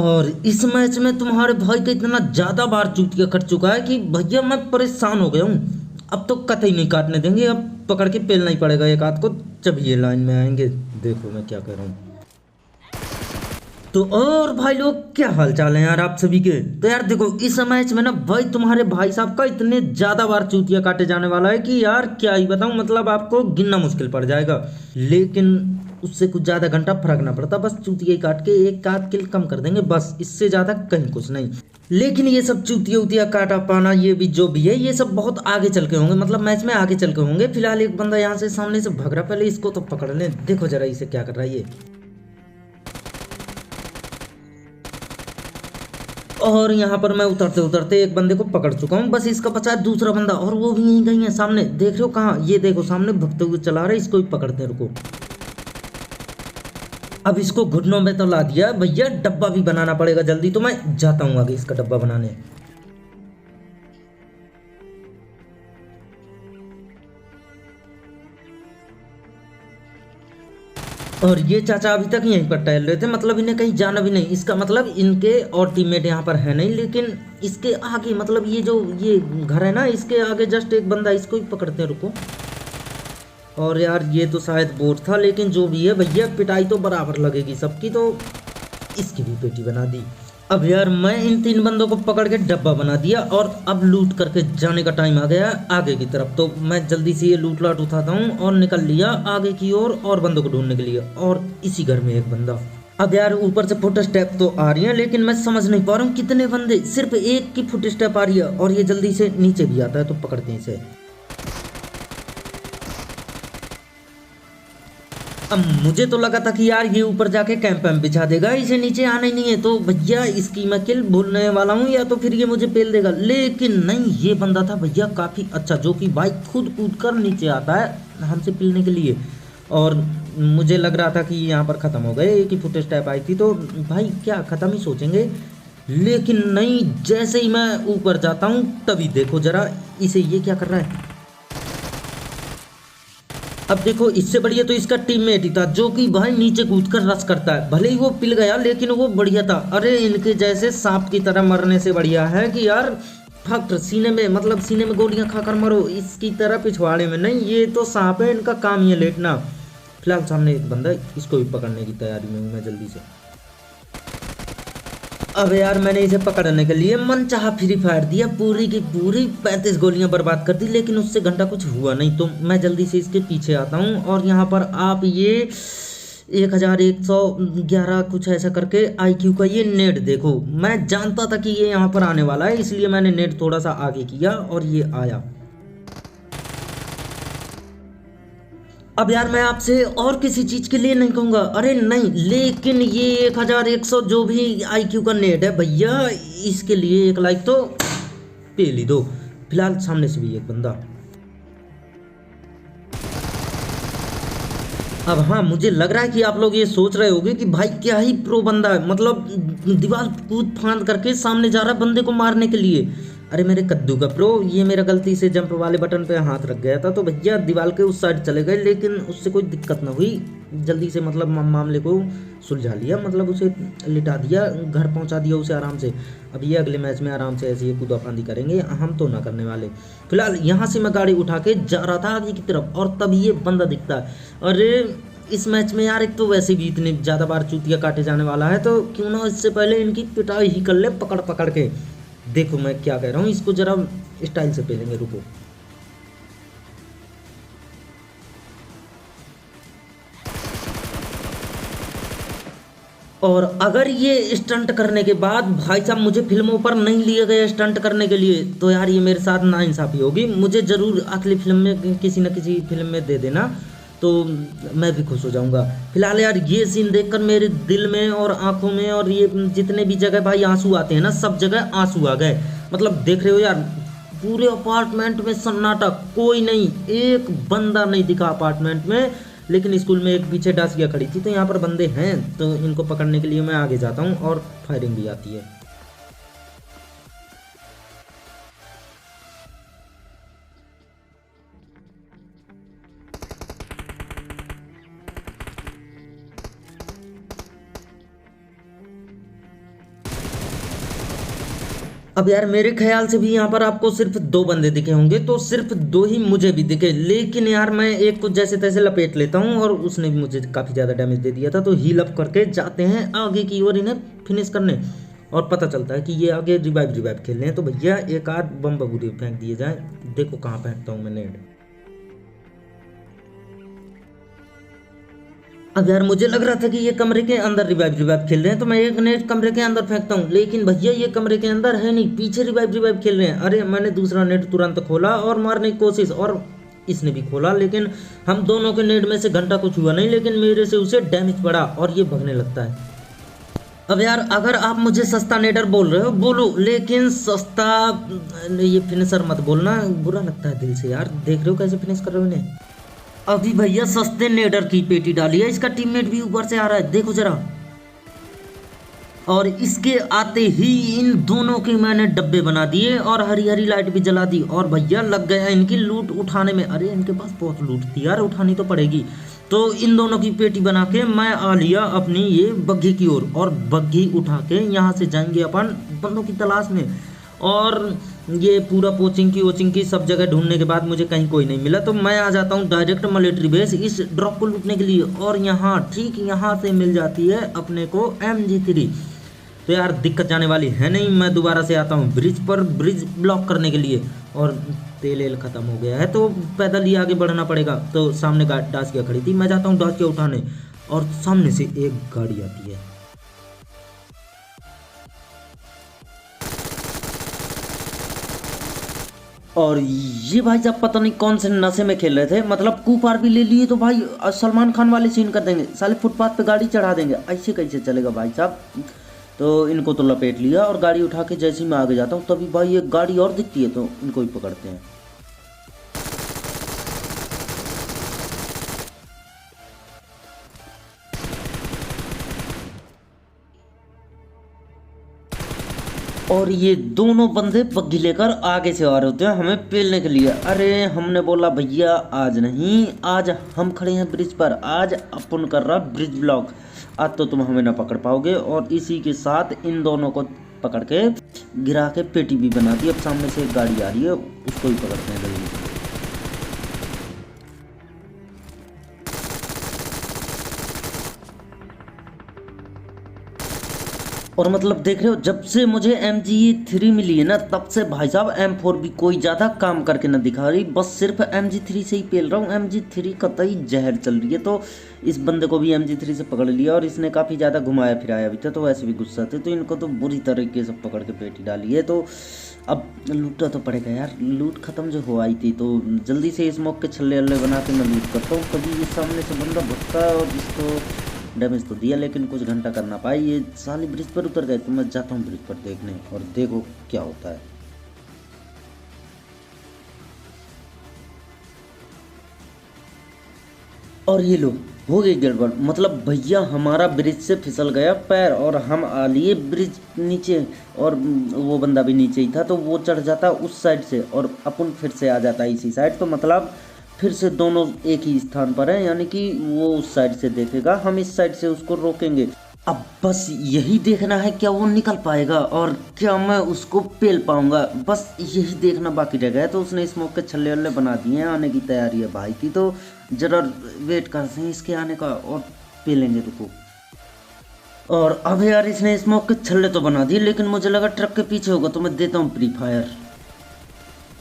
और इस मैच में तुम्हारे भाई का इतना ज्यादा बार चूतिया कट चुका है कि भैया मैं परेशान हो गया हूँ। अब तो कतई नहीं काटने देंगे, अब पकड़ के पेलना ही पड़ेगा एक हाथ को, जब ये लाइन में आएंगे। देखो मैं क्या कह रहा हूँ। तो और भाई लोग क्या हाल चाल है यार आप सभी के। तो यार देखो इस मैच में ना भाई तुम्हारे भाई साहब का इतने ज्यादा बार चूतिया काटे जाने वाला है कि यार क्या ही बताऊं, मतलब आपको गिनना मुश्किल पड़ जाएगा। लेकिन उससे कुछ ज्यादा घंटा फर्क ना पड़ता, बस चूतिया ही काट के एक आध किल कम कर देंगे, बस इससे ज्यादा कहीं कुछ नहीं। लेकिन ये सब चूतिया उतिया काटा पाना ये भी जो भी है ये सब बहुत आगे चल के होंगे, मतलब मैच में आगे चल के होंगे। फिलहाल एक बंदा यहाँ से सामने से भग रहा, पहले इसको तो पकड़ लें। देखो जरा इसे क्या कर रहा है ये। और यहाँ पर मैं उतरते उतरते एक बंदे को पकड़ चुका हूँ, बस इसका बचा है दूसरा बंदा, और वो भी यहीं कहीं है सामने। देख रहे हो कहाँ, ये देखो सामने भगते हुए चला रहे, इसको भी पकड़ते हैं, रुको। अब इसको घुटनों में तो ला दिया भैया, डब्बा भी बनाना पड़ेगा जल्दी, तो मैं जाता हूँ आगे इसका डब्बा बनाने। और ये चाचा अभी तक यहीं पर टहल रहे थे, मतलब इन्हें कहीं जाना भी नहीं, इसका मतलब इनके और टीममेट यहाँ पर है नहीं। लेकिन इसके आगे मतलब ये जो ये घर है ना, इसके आगे जस्ट एक बंदा, इसको ही पकड़ते हैं, रुको। और यार ये तो शायद बोट था, लेकिन जो भी है भैया पिटाई तो बराबर लगेगी सबकी, तो इसकी भी पेटी बना दी। अब यार मैं इन तीन बंदों को पकड़ के डब्बा बना दिया, और अब लूट करके जाने का टाइम आ गया आगे की तरफ। तो मैं जल्दी से ये लूट लाट उठाता हूँ और निकल लिया आगे की ओर और बंदों को ढूंढने के लिए। और इसी घर में एक बंदा। अब यार ऊपर से फुट स्टेप तो आ रही है, लेकिन मैं समझ नहीं पा रहा हूँ कितने बंदे, सिर्फ एक की फुट स्टेप आ रही है और ये जल्दी से नीचे भी आता है, तो पकड़ते हैं इसे। अब मुझे तो लगा था कि यार ये ऊपर जाके कैंप वैम्प बिछा देगा, इसे नीचे आना ही नहीं है, तो भैया इसकी मैं किल भूलने वाला हूँ, या तो फिर ये मुझे पेल देगा। लेकिन नहीं, ये बंदा था भैया काफ़ी अच्छा, जो कि भाई खुद कूद कर नीचे आता है हमसे पिलने के लिए। और मुझे लग रहा था कि यहाँ पर ख़त्म हो गए, एक ही फुट स्टेप आई थी, तो भाई क्या ख़त्म ही सोचेंगे। लेकिन नहीं, जैसे ही मैं ऊपर जाता हूँ तभी देखो जरा इसे, ये क्या कर रहा है। अब देखो इससे बढ़िया तो इसका टीममेट ही था, जो कि भाई नीचे कूद कर रश करता है, भले ही वो पिल गया लेकिन वो बढ़िया था। अरे इनके जैसे सांप की तरह मरने से बढ़िया है कि यार फट सीने में, मतलब सीने में गोलियां खाकर मरो, इसकी तरह पिछवाड़े में नहीं। ये तो सांप है, इनका काम ही है लेटना। फिलहाल सामने एक बंदा है, इसको भी पकड़ने की तैयारी में हूँ मैं जल्दी से। अब यार मैंने इसे पकड़ने के लिए मनचाहा फ्री फायर दिया, पूरी की पूरी 35 गोलियां बर्बाद कर दी, लेकिन उससे घंटा कुछ हुआ नहीं। तो मैं जल्दी से इसके पीछे आता हूँ, और यहाँ पर आप ये 1111 कुछ ऐसा करके आईक्यू का ये नेट देखो। मैं जानता था कि ये यहाँ पर आने वाला है, इसलिए मैंने नेट थोड़ा सा आगे किया और ये आया। अब यार मैं आपसे और किसी चीज के लिए नहीं कहूंगा, अरे नहीं, लेकिन ये 1100 जो भी आईक्यू का नेट है भैया, इसके लिए एक लाइक तो पेल ही दो। फिलहाल सामने से भी एक बंदा। अब हाँ, मुझे लग रहा है कि आप लोग ये सोच रहे होंगे कि भाई क्या ही प्रो बंदा है, मतलब दीवार कूद फांद करके सामने जा रहा है बंदे को मारने के लिए। अरे मेरे कद्दू का प्रो, ये मेरा गलती से जंप वाले बटन पे हाथ रख गया था, तो भैया दीवार के उस साइड चले गए, लेकिन उससे कोई दिक्कत ना हुई। जल्दी से मतलब मामले को सुलझा लिया, मतलब उसे लिटा दिया, घर पहुंचा दिया उसे आराम से। अब ये अगले मैच में आराम से ऐसे ही कूदा फांदी करेंगे, हम तो ना करने वाले। फिलहाल यहाँ से मैं गाड़ी उठा के जा रहा था आगे की तरफ, और तभी ये बंदा दिखता है। अरे इस मैच में यार एक तो वैसे भी इतनी ज़्यादा बार चूतिया काटे जाने वाला है, तो क्यों ना इससे पहले इनकी पिटाई ही कर ले पकड़ पकड़ के। देखो मैं क्या कह रहा हूँ, इसको जरा स्टाइल से पेलेंगे, रुको। और अगर ये स्टंट करने के बाद भाई साहब मुझे फिल्मों पर नहीं लिए गए स्टंट करने के लिए, तो यार ये मेरे साथ नाइंसाफी होगी। मुझे जरूर अगली फिल्म में किसी न किसी फिल्म में दे देना, तो मैं भी खुश हो जाऊंगा। फिलहाल यार ये सीन देखकर मेरे दिल में और आंखों में और ये जितने भी जगह भाई आंसू आते हैं ना, सब जगह आंसू आ गए। मतलब देख रहे हो यार, पूरे अपार्टमेंट में सन्नाटा, कोई नहीं, एक बंदा नहीं दिखा अपार्टमेंट में। लेकिन स्कूल में एक पीछे डासिया खड़ी थी, तो यहाँ पर बंदे हैं, तो इनको पकड़ने के लिए मैं आगे जाता हूँ, और फायरिंग भी आती है। अब यार मेरे ख्याल से भी यहाँ पर आपको सिर्फ दो बंदे दिखे होंगे, तो सिर्फ दो ही मुझे भी दिखे, लेकिन यार मैं एक को जैसे तैसे लपेट लेता हूँ और उसने भी मुझे काफ़ी ज़्यादा डैमेज दे दिया था। तो हील अप करके जाते हैं आगे की ओर इन्हें फिनिश करने, और पता चलता है कि ये आगे रिवाइव रिवाइव खेल रहे हैं। तो भैया एक आध बम बबूरे फेंक दिए जाए। देखो कहाँ फेंकता हूँ मैं नेट। अब यार मुझे लग रहा था कि ये कमरे के अंदर रिवाइव रिवाइव खेल रहे हैं, तो मैं एक नेट कमरे के अंदर फेंकता हूँ, लेकिन भैया ये कमरे के अंदर है नहीं, पीछे रिवाइव रिवाइव खेल रहे हैं। अरे मैंने दूसरा नेट तुरंत खोला और मारने की कोशिश, और इसने भी खोला, लेकिन हम दोनों के नेट में से घंटा कुछ हुआ नहीं, लेकिन मेरे से उसे डैमेज पड़ा और ये भगने लगता है। अब यार अगर आप मुझे सस्ता नेटर बोल रहे हो बोलो, लेकिन सस्ता ये फिनिशर मत बोलना, बुरा लगता है दिल से यार। देख रहे हो कैसे फिनिश कर रहे हो इन्हें। अभी भैया सस्ते नेडर की पेटी डाली है, इसका टीममेट भी ऊपर से आ रहा है, देखो जरा। और इसके आते ही इन दोनों के मैंने डब्बे बना दिए और हरी हरी लाइट भी जला दी, और भैया लग गया इनकी लूट उठाने में। अरे इनके पास बहुत लूट थी यार, उठानी तो पड़ेगी। तो इन दोनों की पेटी बना के मैं आ लिया अपनी ये बग्घी की ओर, और बग्घी उठा के यहाँ से जाएंगे अपन बंदों की तलाश में। और ये पूरा पोचिंग की वोचिंग की सब जगह ढूंढने के बाद मुझे कहीं कोई नहीं मिला, तो मैं आ जाता हूँ डायरेक्ट मिलिट्री बेस इस ड्रॉप को लूटने के लिए। और यहाँ ठीक यहाँ से मिल जाती है अपने को MG3। तो यार दिक्कत जाने वाली है नहीं। मैं दोबारा से आता हूँ ब्रिज पर, ब्रिज ब्लॉक करने के लिए, और तेल एल खत्म हो गया है तो पैदल ही आगे बढ़ना पड़ेगा। तो सामने डासिया खड़ी थी, मैं जाता हूँ डासिया उठाने, और सामने से एक गाड़ी आती है। और ये भाई साहब पता नहीं कौन से नशे में खेल रहे थे, मतलब कूपार भी ले लिए तो भाई सलमान खान वाले सीन कर देंगे साले, फुटपाथ पे गाड़ी चढ़ा देंगे, ऐसे कैसे चलेगा भाई साहब। तो इनको तो लपेट लिया, और गाड़ी उठा के जैसे ही मैं आगे जाता हूँ तभी भाई एक गाड़ी और दिखती है, तो इनको ही पकड़ते हैं। और ये दोनों बंदे बग्घी लेकर आगे से आ रहे होते हैं हमें पेलने के लिए। अरे हमने बोला भैया आज नहीं, आज हम खड़े हैं ब्रिज पर, आज अपन कर रहा ब्रिज ब्लॉक, आज तो तुम हमें ना पकड़ पाओगे। और इसी के साथ इन दोनों को पकड़ के गिरा के पेटी भी बना दी। अब सामने से एक गाड़ी आ रही है, उसको ही पकड़ते हैं जल्दी। और मतलब देख रहे हो, जब से मुझे MG3 मिली है ना, तब से भाई साहब M4 भी कोई ज़्यादा काम करके ना दिखा रही, बस सिर्फ MG3 से ही पेल रहा हूँ। MG3 कतई जहर चल रही है। तो इस बंदे को भी MG3 से पकड़ लिया, और इसने काफ़ी ज़्यादा घुमाया फिराया भी था, तो वैसे भी गुस्सा थे, तो इनको तो बुरी तरीके से पकड़ के पेटी डाली है। तो अब लूटा तो पड़ेगा यार, लूट खत्म जो हो आई थी, तो जल्दी से स्मोक के छल्ले अल्ले बना के मैं लूट करता हूँ। कभी इस सामने से बंदा भटका और इसको डैमेज तो दिया, लेकिन कुछ घंटा करना पाए। ये साली ब्रिज पर उतर गए, तो मैं जाता हूँ ब्रिज पर देखने, और देखो क्या होता है। और ये लो हो गई गड़बड़, मतलब भैया हमारा ब्रिज से फिसल गया पैर, और हम आ लिए ब्रिज नीचे, और वो बंदा भी नीचे ही था, तो वो चढ़ जाता उस साइड से और अपन फिर से आ जाता इसी साइड। तो मतलब फिर से दोनों एक ही स्थान पर हैं, यानी कि वो उस साइड से देखेगा, हम इस साइड से उसको रोकेंगे। अब बस यही देखना है क्या वो निकल पाएगा और क्या मैं उसको पेल पाऊंगा, बस यही देखना बाकी रह गया है। तो उसने स्मोक के छल्ले वल्ले बना दिए हैं, आने की तैयारी है भाई की, तो जरा वेट करते हैं इसके आने का और पेलेंगे रुको। और अब यार इसने स्मोक के छल्ले तो बना दिए, लेकिन मुझे लगा ट्रक के पीछे होगा, तो मैं देता हूँ प्री फायर।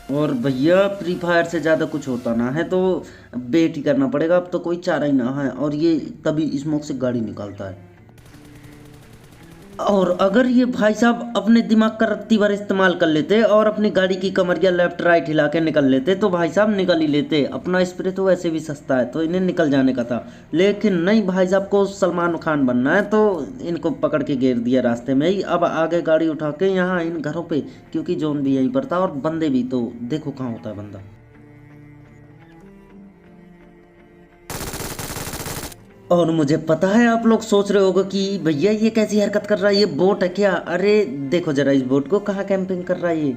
और भैया फ्री फायर से ज़्यादा कुछ होता ना है, तो वेट ही करना पड़ेगा, अब तो कोई चारा ही ना है। और ये तभी स्मोक से गाड़ी निकालता है। और अगर ये भाई साहब अपने दिमाग का रत्ती भर इस्तेमाल कर लेते और अपनी गाड़ी की कमरिया लेफ्ट राइट हिला के निकल लेते, तो भाई साहब निकल ही लेते। अपना स्प्रे तो वैसे भी सस्ता है, तो इन्हें निकल जाने का था, लेकिन नहीं, भाई साहब को सलमान खान बनना है, तो इनको पकड़ के घेर दिया रास्ते में ही। अब आगे गाड़ी उठा के यहाँ इन घरों पे, क्योंकि जोन भी यहीं पर था और बंदे भी, तो देखो कहाँ होता है बंदा। और मुझे पता है आप लोग सोच रहे होगे कि भैया ये कैसी हरकत कर रहा है, ये बोट है क्या। अरे देखो जरा इस बोट को, कहाँ कैंपिंग कर रहा है ये।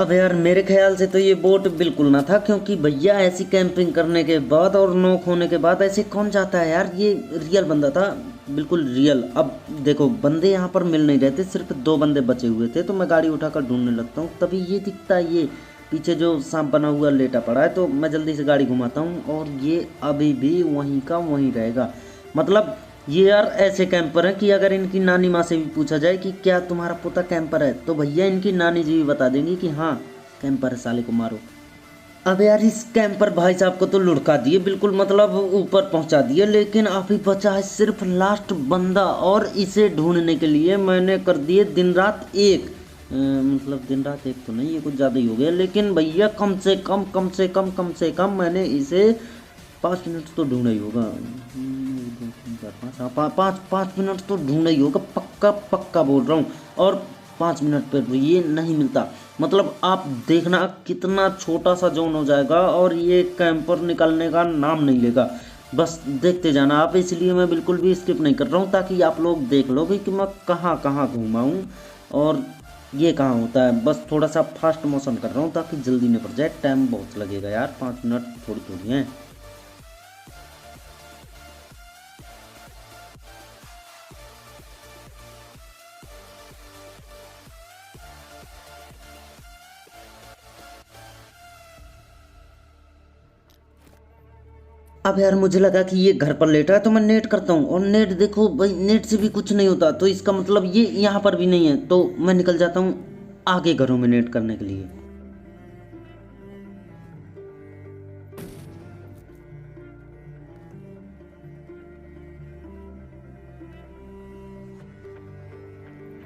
अब यार मेरे ख्याल से तो ये बोट बिल्कुल ना था, क्योंकि भैया ऐसी कैंपिंग करने के बाद और नोक होने के बाद ऐसे कौन जाता है यार। ये रियल बंदा था, बिल्कुल रियल। अब देखो बंदे यहाँ पर मिल नहीं रहे थे, सिर्फ 2 बंदे बचे हुए थे, तो मैं गाड़ी उठाकर ढूंढने लगता हूँ, तभी ये दिखता है, ये पीछे जो सांप बना हुआ लेटा पड़ा है, तो मैं जल्दी से गाड़ी घुमाता हूँ और ये अभी भी वहीं का वहीं रहेगा। मतलब ये यार ऐसे कैंपर हैं कि अगर इनकी नानी माँ से भी पूछा जाए कि क्या तुम्हारा पोता कैंपर है, तो भैया इनकी नानी जी भी बता देंगी कि हाँ कैंपर है, साले को मारो। अब यार इस कैंपर भाई साहब को तो लुढ़का दिए, बिल्कुल मतलब ऊपर पहुंचा दिए, लेकिन अभी बचा है सिर्फ लास्ट बंदा, और इसे ढूंढने के लिए मैंने कर दिए दिन रात एक। मतलब दिन रात एक तो नहीं, ये कुछ ज़्यादा ही हो गया, लेकिन भैया कम से कम मैंने इसे 5 मिनट तो ढूंढा ही होगा। 5 मिनट तो ढूंढा ही होगा, पक्का बोल रहा हूँ। और 5 मिनट पर ये नहीं मिलता, मतलब आप देखना कितना छोटा सा जोन हो जाएगा और ये कैंपर निकलने का नाम नहीं लेगा। बस देखते जाना आप, इसलिए मैं बिल्कुल भी स्किप नहीं कर रहा हूँ, ताकि आप लोग देख लो कि मैं कहाँ कहाँ घूमा हूँ और ये कहाँ होता है। बस थोड़ा सा फास्ट मोशन कर रहा हूँ ताकि जल्दी निपट जाए, टाइम बहुत लगेगा यार, 5 मिनट थोड़ी हैं। अब यार मुझे लगा कि ये घर पर लेटा है, तो मैं नेट करता हूँ, और नेट देखो भाई, नेट से भी कुछ नहीं होता, तो इसका मतलब ये यहाँ पर भी नहीं है, तो मैं निकल जाता हूँ आगे घरों में नेट करने के लिए।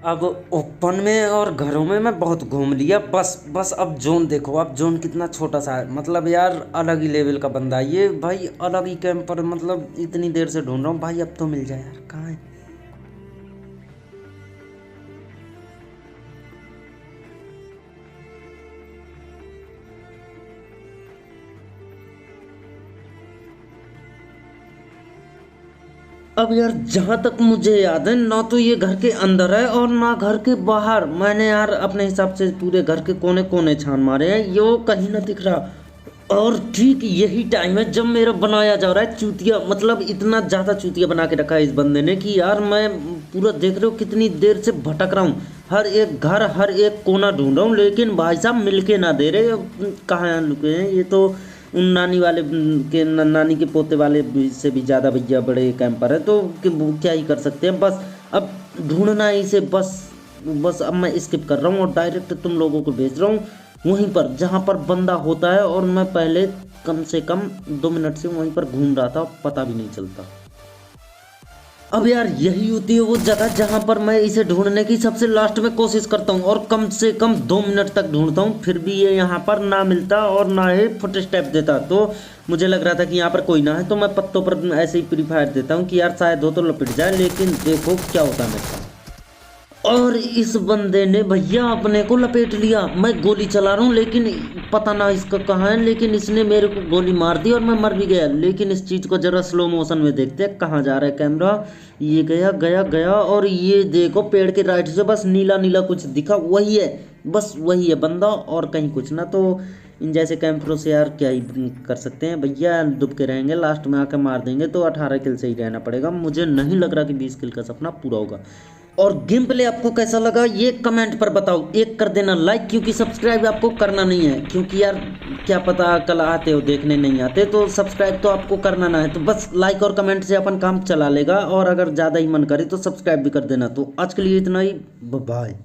अब ओपन में और घरों में मैं बहुत घूम लिया, बस अब जोन देखो, अब जोन कितना छोटा सा है, मतलब यार अलग ही लेवल का बंदा है ये भाई, अलग ही कैंपर, मतलब इतनी देर से ढूंढ रहा हूँ भाई, अब तो मिल जाए यार, कहाँ है। अब यार जहाँ तक मुझे याद है, ना तो ये घर के अंदर है और ना घर के बाहर। मैंने यार अपने हिसाब से पूरे घर के कोने कोने छान मारे हैं, ये वो कहीं ना दिख रहा। और ठीक यही टाइम है जब मेरा बनाया जा रहा है चूतिया, मतलब इतना ज़्यादा चूतिया बना के रखा है इस बंदे ने कि यार मैं पूरा देख रहे हो कितनी देर से भटक रहा हूँ, हर एक घर हर एक कोना ढूंढ रहा हूँ, लेकिन भाई साहब मिल के ना दे रहे। कहाँ लुके हैं ये तो, उन नानी वाले के नानी के पोते वाले से भी ज़्यादा भैया बड़े कैंपर है, तो वो क्या ही कर सकते हैं। बस अब ढूंढना ही से बस अब मैं स्किप कर रहा हूँ और डायरेक्ट तुम लोगों को भेज रहा हूँ वहीं पर जहाँ पर बंदा होता है, और मैं पहले कम से कम 2 मिनट से वहीं पर घूम रहा था, पता भी नहीं चलता। अब यार यही होती है वो जगह जहाँ पर मैं इसे ढूंढने की सबसे लास्ट में कोशिश करता हूँ, और कम से कम 2 मिनट तक ढूंढता हूँ, फिर भी ये यहाँ पर ना मिलता और ना ही फुट स्टेप देता। तो मुझे लग रहा था कि यहाँ पर कोई ना है, तो मैं पत्तों पर ऐसे ही प्री फायर देता हूँ कि यार शायद हो तो लपट जाए, लेकिन देखो क्या होता है मेरे साथ। और इस बंदे ने भैया अपने को लपेट लिया, मैं गोली चला रहा हूँ लेकिन पता ना इसका कहाँ है, लेकिन इसने मेरे को गोली मार दी और मैं मर भी गया। लेकिन इस चीज़ को जरा स्लो मोशन में देखते हैं कहाँ जा रहा है कैमरा। ये गया गया गया, और ये देखो पेड़ के राइट से बस नीला नीला कुछ दिखा, वही है, बस वही है बंदा और कहीं कुछ ना। तो इन जैसे कैंपरों से यार क्या ही कर सकते हैं भैया, डूब के रहेंगे, लास्ट में आकर मार देंगे, तो 18 किल से ही रहना पड़ेगा। मुझे नहीं लग रहा कि 20 किल का सपना पूरा होगा। और गेम प्ले आपको कैसा लगा ये कमेंट पर बताओ, एक कर देना लाइक, क्योंकि सब्सक्राइब आपको करना नहीं है, क्योंकि यार क्या पता कल आते हो देखने नहीं आते, तो सब्सक्राइब तो आपको करना ना है, तो बस लाइक और कमेंट से अपन काम चला लेगा, और अगर ज़्यादा ही मन करे तो सब्सक्राइब भी कर देना। तो आज के लिए इतना ही, बाय।